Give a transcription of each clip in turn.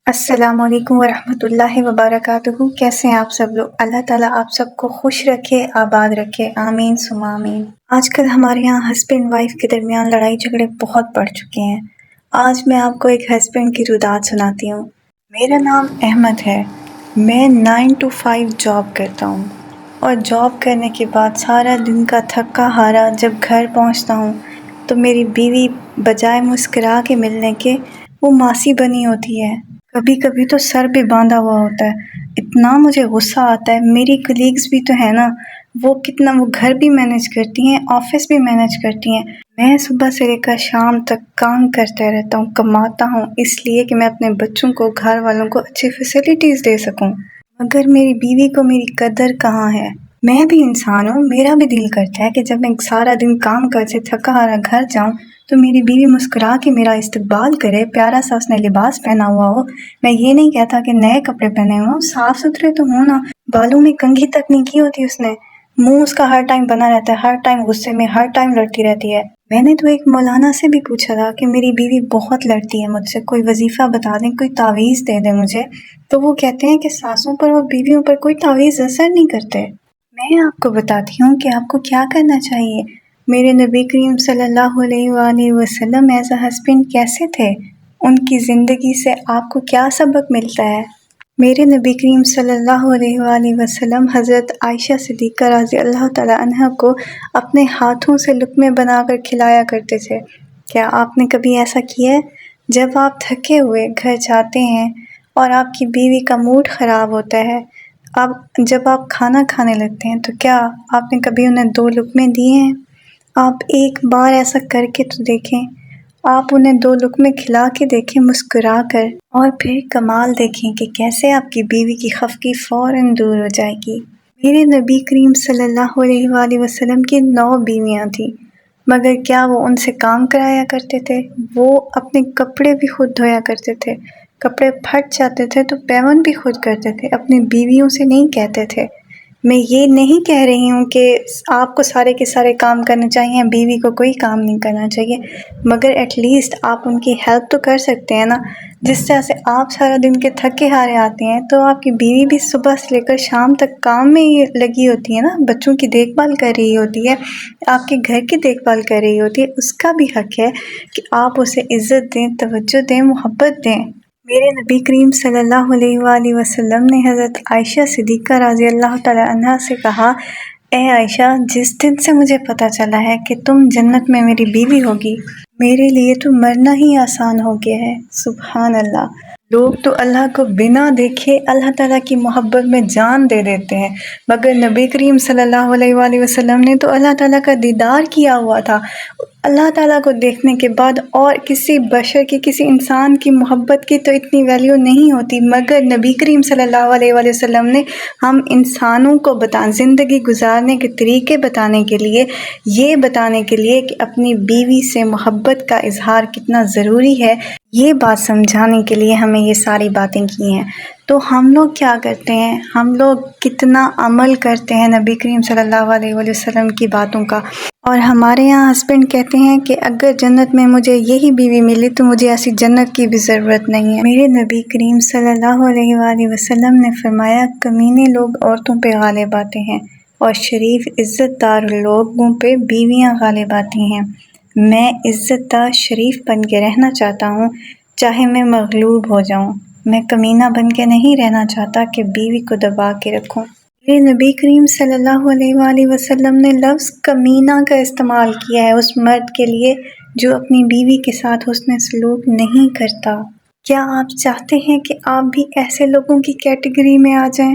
السلام علیکم ورحمۃ اللہ وبرکاتہ۔ کیسے ہیں آپ سب لوگ؟ اللہ تعالیٰ آپ سب کو خوش رکھے، آباد رکھے، آمین ثم آمین۔ آج کل ہمارے یہاں ہسبینڈ وائف کے درمیان لڑائی جھگڑے بہت بڑھ چکے ہیں۔ آج میں آپ کو ایک ہسبینڈ کی روداد سناتی ہوں۔ میرا نام احمد ہے، میں 9 to 5 جاب کرتا ہوں، اور جاب کرنے کے بعد سارا دن کا تھکا ہارا جب گھر پہنچتا ہوں تو میری بیوی بجائے مسکرا کے ملنے کے وہ ماسی بنی ہوتی ہے۔ کبھی کبھی تو سر بھی باندھا ہوا ہوتا ہے۔ اتنا مجھے غصہ آتا ہے۔ میری کلیگز بھی تو ہے نا، وہ گھر بھی مینیج کرتی ہیں، آفس بھی مینیج کرتی ہیں۔ میں صبح سے لے کر شام تک کام کرتے رہتا ہوں، کماتا ہوں اس لیے کہ میں اپنے بچوں کو، گھر والوں کو اچھی فیسلٹیز دے سکوں، مگر میری بیوی کو میری قدر کہاں ہے۔ میں بھی انسان ہوں، میرا بھی دل کرتا ہے کہ جب میں سارا دن کام کر سے تھکا ہارا گھر جاؤں تو میری بیوی مسکرا کے میرا استقبال کرے، پیارا سا اس نے لباس پہنا ہوا ہو۔ میں یہ نہیں کہتا کہ نئے کپڑے پہنے ہوں، صاف ستھرے تو ہوں نا، بالوں میں کنگھی تک نہیں کی ہوتی اس نے، منہ اس کا ہر ٹائم بنا رہتا ہے، ہر ٹائم غصے میں، ہر ٹائم لڑتی رہتی ہے۔ میں نے تو ایک مولانا سے بھی پوچھا تھا کہ میری بیوی بہت لڑتی ہے مجھ سے، کوئی وظیفہ بتا دیں، کوئی تعویذ دے دیں مجھے، تو وہ کہتے ہیں کہ ساسوں پر اور بیویوں پر کوئی تعویذ اثر نہیں کرتے۔ میں آپ کو بتاتی ہوں کہ آپ کو کیا کرنا چاہیے۔ میرے نبی کریم صلی اللہ علیہ وآلہ وسلم ایز اے ہسبینڈ کیسے تھے؟ ان کی زندگی سے آپ کو کیا سبق ملتا ہے؟ میرے نبی کریم صلی اللہ علیہ وآلہ وسلم حضرت عائشہ صدیقہ رضی اللہ تعالی عنہ کو اپنے ہاتھوں سے لقمے بنا کر کھلایا کرتے تھے۔ کیا آپ نے کبھی ایسا کیا ہے؟ جب آپ تھکے ہوئے گھر جاتے ہیں اور آپ کی بیوی کا موڈ خراب ہوتا ہے، جب آپ کھانا کھانے لگتے ہیں تو کیا آپ نے کبھی انہیں 2 لقمے دیے ہیں؟ آپ ایک بار ایسا کر کے تو دیکھیں، آپ انہیں 2 لقمے کھلا کے دیکھیں مسکرا کر، اور پھر کمال دیکھیں کہ کیسے آپ کی بیوی کی خفگی فوراً دور ہو جائے گی۔ میرے نبی کریم صلی اللہ علیہ وآلہ وسلم کی 9 بیویاں تھیں، مگر کیا وہ ان سے کام کرایا کرتے تھے؟ وہ اپنے کپڑے بھی خود دھویا کرتے تھے، کپڑے پھٹ جاتے تھے تو پیون بھی خود کرتے تھے، اپنی بیویوں سے نہیں کہتے تھے۔ میں یہ نہیں کہہ رہی ہوں کہ آپ کو سارے کے سارے کام کرنے چاہیے، بیوی کو کوئی کام نہیں کرنا چاہیے، مگر ایٹ لیسٹ آپ ان کی ہیلپ تو کر سکتے ہیں نا۔ جس طرح سے آپ سارا دن کے تھکے ہارے آتے ہیں تو آپ کی بیوی بھی صبح سے لے کر شام تک کام میں ہی لگی ہوتی ہے نا، بچوں کی دیکھ بھال کر رہی ہوتی ہے، آپ کے گھر کی دیکھ بھال کر رہی ہوتی ہے، اس کا بھی حق ہے کہ آپ اسے عزت دیں، توجہ دیں، محبت دیں۔ میرے نبی کریم صلی اللہ علیہ وآلہ وسلم نے حضرت عائشہ صدیقہ رضی اللہ تعالی عنہا سے کہا، اے عائشہ، جس دن سے مجھے پتہ چلا ہے کہ تم جنت میں میری بیوی ہوگی، میرے لیے تو مرنا ہی آسان ہو گیا ہے۔ سبحان اللہ۔ لوگ تو اللہ کو بنا دیکھے اللہ تعالیٰ کی محبت میں جان دے دیتے ہیں، مگر نبی کریم صلی اللہ علیہ وآلہ وسلم نے تو اللہ تعالیٰ کا دیدار کیا ہوا تھا۔ اللہ تعالیٰ کو دیکھنے کے بعد اور کسی بشر کی، کسی انسان کی محبت کی تو اتنی ویلیو نہیں ہوتی، مگر نبی کریم صلی اللہ علیہ وآلہ وسلم نے ہم انسانوں کو زندگی گزارنے کے طریقے بتانے کے لیے، یہ بتانے کے لیے کہ اپنی بیوی سے محبت کا اظہار کتنا ضروری ہے، یہ بات سمجھانے کے لیے ہمیں یہ ساری باتیں کی ہیں۔ تو ہم لوگ کیا کرتے ہیں؟ ہم لوگ کتنا عمل کرتے ہیں نبی کریم صلی اللہ علیہ وآلہ وسلم کی باتوں کا؟ اور ہمارے یہاں ہسبینڈ کہتے ہیں کہ اگر جنت میں مجھے یہی بیوی ملی تو مجھے ایسی جنت کی بھی ضرورت نہیں ہے۔ میرے نبی کریم صلی اللہ علیہ وآلہ وسلم نے فرمایا، کمینے لوگ عورتوں پہ غالب آتے ہیں اور شریف عزت دار لوگوں پہ بیویاں غالب آتی ہیں۔ میں عزت دار شریف بن کے رہنا چاہتا ہوں، چاہے میں مغلوب ہو جاؤں۔ میں کمینہ بن کے نہیں رہنا چاہتا کہ بیوی کو دبا کے رکھوں۔ میرے نبی کریم صلی اللہ علیہ وآلہ وسلم نے لفظ کمینہ کا استعمال کیا ہے اس مرد کے لیے جو اپنی بیوی کے ساتھ حسن سلوک نہیں کرتا۔ کیا آپ چاہتے ہیں کہ آپ بھی ایسے لوگوں کی کیٹیگری میں آ جائیں؟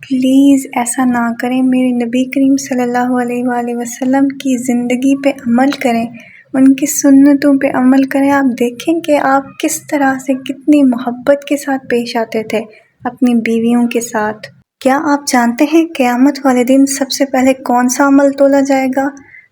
پلیز ایسا نہ کریں۔ میرے نبی کریم صلی اللہ علیہ وآلہ وسلم کی زندگی پہ عمل کریں، ان کی سنتوں پہ عمل کریں۔ آپ دیکھیں کہ آپ کس طرح سے، کتنی محبت کے ساتھ پیش آتے تھے اپنی بیویوں کے ساتھ۔ کیا آپ جانتے ہیں قیامت والے دن سب سے پہلے کون سا عمل تولا جائے گا؟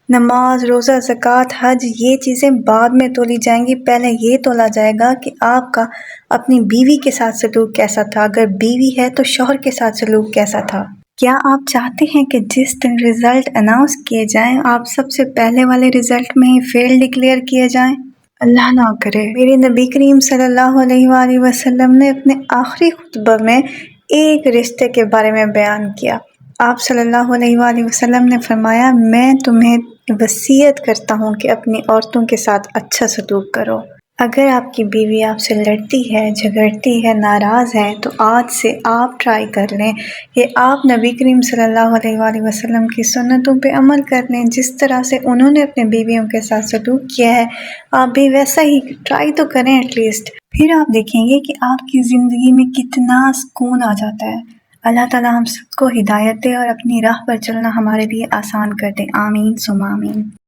نماز، روزہ، زکوٰۃ، حج، یہ چیزیں بعد میں تولی جائیں گی، پہلے یہ تولا جائے گا کہ آپ کا اپنی بیوی کے ساتھ سلوک کیسا تھا، اگر بیوی ہے تو شوہر کے ساتھ سلوک کیسا تھا۔ کیا آپ چاہتے ہیں کہ جس دن رزلٹ اناؤنس کیے جائیں آپ سب سے پہلے والے رزلٹ میں ہی فیل ڈکلیئر کیے جائیں؟ اللہ نہ کرے۔ میرے نبی کریم صلی اللہ علیہ وآلہ وسلم نے اپنے آخری خطبہ میں ایک رشتے کے بارے میں بیان کیا۔ آپ صلی اللہ علیہ وآلہ وسلم نے فرمایا، میں تمہیں وصیت کرتا ہوں کہ اپنی عورتوں کے ساتھ اچھا سلوک کرو۔ اگر آپ کی بیوی آپ سے لڑتی ہے، جھگڑتی ہے، ناراض ہے، تو آج سے آپ ٹرائی کر لیں کہ آپ نبی کریم صلی اللہ علیہ وآلہ وسلم کی سنتوں پہ عمل کر لیں۔ جس طرح سے انہوں نے اپنے بیویوں کے ساتھ سلوک کیا ہے، آپ بھی ویسا ہی ٹرائی تو کریں ایٹ لیسٹ۔ پھر آپ دیکھیں گے کہ آپ کی زندگی میں کتنا سکون آ جاتا ہے۔ اللہ تعالیٰ ہم سب کو ہدایت دے اور اپنی راہ پر چلنا ہمارے لیے آسان کر دے۔ آمین ثم آمین۔